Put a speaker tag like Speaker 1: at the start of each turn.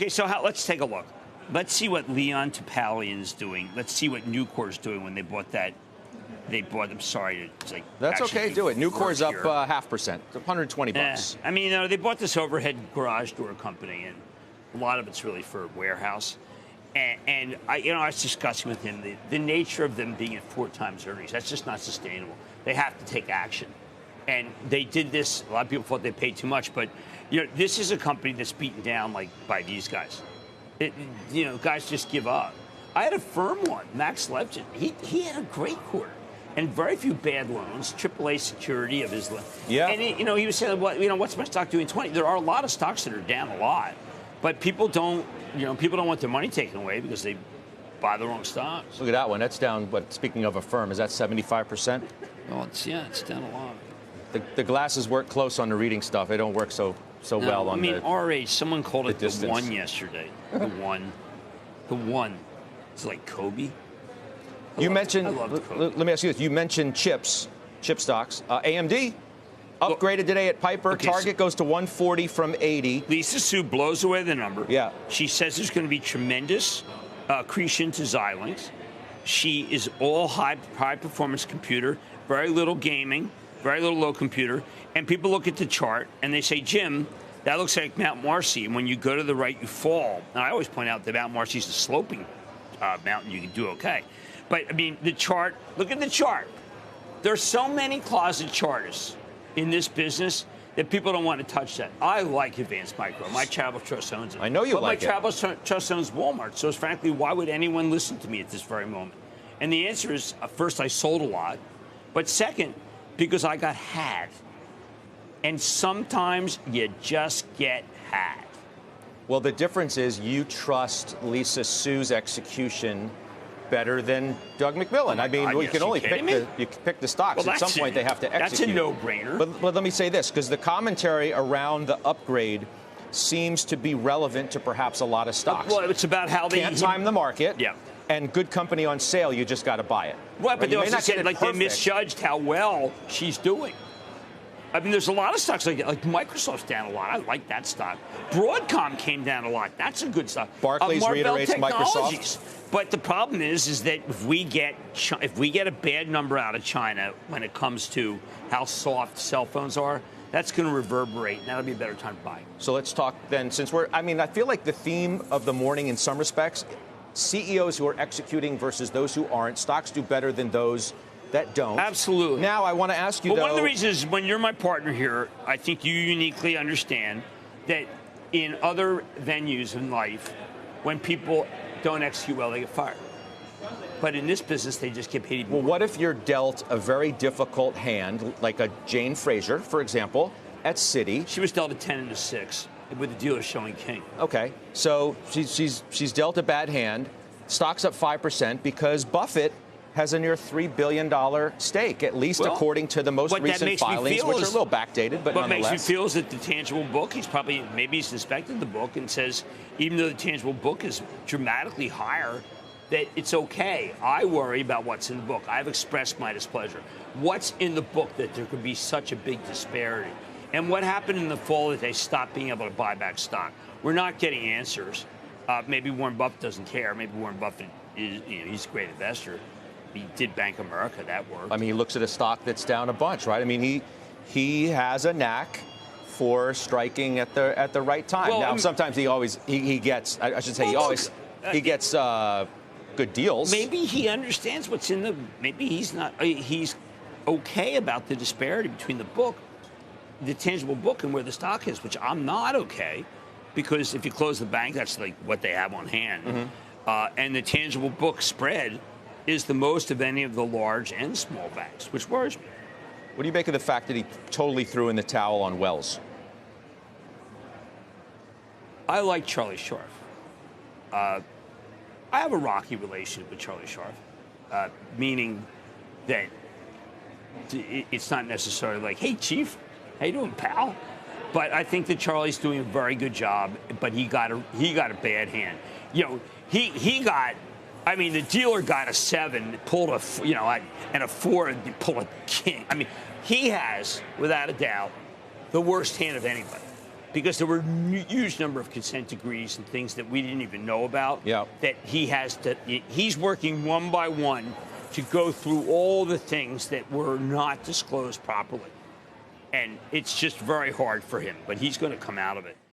Speaker 1: Okay, so let's take a look. Let's see what Leon Topalian's doing. Let's see what Nucor's doing when they bought that. I'm sorry. It's like
Speaker 2: that's okay. Do it. Nucor's up 0.5%. It's 120 bucks.
Speaker 1: I mean, they bought this overhead garage door company, and a lot of it's really for warehouse. And I was discussing with him the nature of them being at 4 times earnings. That's just not sustainable. They have to take action. And they did this. A lot of people thought they paid too much, but this is a company that's beaten down by these guys. Guys just give up. I had a firm one, Max Levchin. He had a great quarter and very few bad loans. AAA security of his loan.
Speaker 2: Yeah.
Speaker 1: And he was saying, what's my stock doing? 20. There are a lot of stocks that are down a lot, but people don't want their money taken away because they buy the wrong stocks.
Speaker 2: Look at that one. That's down. But speaking of a firm, is that 75%?
Speaker 1: Well, it's down a lot.
Speaker 2: The glasses work close on the reading stuff. They don't work so well on the.
Speaker 1: our age. Someone called it
Speaker 2: distance.
Speaker 1: The one yesterday. The one. It's like Kobe.
Speaker 2: You mentioned.
Speaker 1: Kobe.
Speaker 2: Let me ask you this. You mentioned chip stocks. AMD upgraded today at Piper.
Speaker 1: Okay,
Speaker 2: Target goes to 140 from 80.
Speaker 1: Lisa Su blows away the number.
Speaker 2: Yeah.
Speaker 1: She says there's going to be tremendous accretion to Xilinx. She is all high performance computer, very little gaming, very little low computer. And people look at the chart and they say, Jim, that looks like Mount Marcy. And when you go to the right, you fall. And I always point out that Mount Marcy is a sloping mountain. You can do okay. But, I mean, the chart, look at the chart. There's so many closet chartists in this business that people don't want to touch that. I like Advanced Micro. My Travel Trust owns it.
Speaker 2: I know you like it.
Speaker 1: But my Travel Trust owns Walmart. So, frankly, why would anyone listen to me at this very moment? And the answer is, first, I sold a lot. But second, because I got had. And sometimes you just get had.
Speaker 2: Well, the difference is you trust Lisa Su's execution better than Doug McMillon. I mean, you can only pick the stocks. Well, at some point, they have to execute.
Speaker 1: That's a no-brainer.
Speaker 2: But let me say this, because the commentary around the upgrade seems to be relevant to perhaps a lot of stocks.
Speaker 1: Well, it's about how they
Speaker 2: can't time the market.
Speaker 1: Yeah.
Speaker 2: And good company on sale, you just got to buy it.
Speaker 1: Well, but they also said
Speaker 2: they
Speaker 1: misjudged how well she's doing. I mean, there's a lot of stocks like Microsoft's down a lot. I like that stock. Broadcom came down a lot. That's a good stock.
Speaker 2: Barclays reiterates Microsoft.
Speaker 1: But the problem is that if we get a bad number out of China when it comes to how soft cell phones are, that's going to reverberate, and that'll be a better time to buy.
Speaker 2: So let's talk then, I feel like the theme of the morning in some respects, CEOs who are executing versus those who aren't. Stocks do better than those that don't.
Speaker 1: Absolutely.
Speaker 2: Now, I want to ask you,
Speaker 1: one of the reasons is when you're my partner here, I think you uniquely understand that in other venues in life, when people don't execute well, they get fired. But in this business, they just get paid even more.
Speaker 2: Well, what if you're dealt a very difficult hand, like a Jane Fraser, for example, at Citi?
Speaker 1: She was dealt a 10 and a 6 with the dealer showing king.
Speaker 2: Okay, so she's dealt a bad hand. Stock's up 5% because Buffett has a near $3 billion stake, at least according to the most recent filings, which are a little backdated, but nonetheless.
Speaker 1: What makes me feel is that the tangible book, maybe he's inspected the book and says, even though the tangible book is dramatically higher, that it's okay. I worry about what's in the book. I've expressed my displeasure. What's in the book that there could be such a big disparity? And what happened in the fall that they stopped being able to buy back stock? We're not getting answers. Maybe Warren Buffett doesn't care. Maybe Warren Buffett is, he's a great investor. He did Bank of America. That worked.
Speaker 2: I mean, he looks at a stock that's down a bunch, right? I mean, he has a knack for striking at the right time. Well, now, sometimes he gets good deals.
Speaker 1: Maybe he understands what's in the. Maybe he's not. He's okay about the disparity between the book, the tangible book, and where the stock is, which I'm not okay, because if you close the bank, that's like what they have on hand, and the tangible book spread is the most of any of the large and small banks, which worries me.
Speaker 2: What do you make of the fact that he totally threw in the towel on Wells?
Speaker 1: I like Charlie Scharf. I have a rocky relationship with Charlie Scharf, meaning that it's not necessarily like, hey, Chief, how you doing, pal? But I think that Charlie's doing a very good job, but he got a bad hand. The dealer got a 7, pulled and a 4, and pulled a king. I mean, he has, without a doubt, the worst hand of anybody. because there were a huge number of consent decrees and things that we didn't even know about.
Speaker 2: Yeah.
Speaker 1: That he's working one by one to go through all the things that were not disclosed properly. And it's just very hard for him, but he's going to come out of it.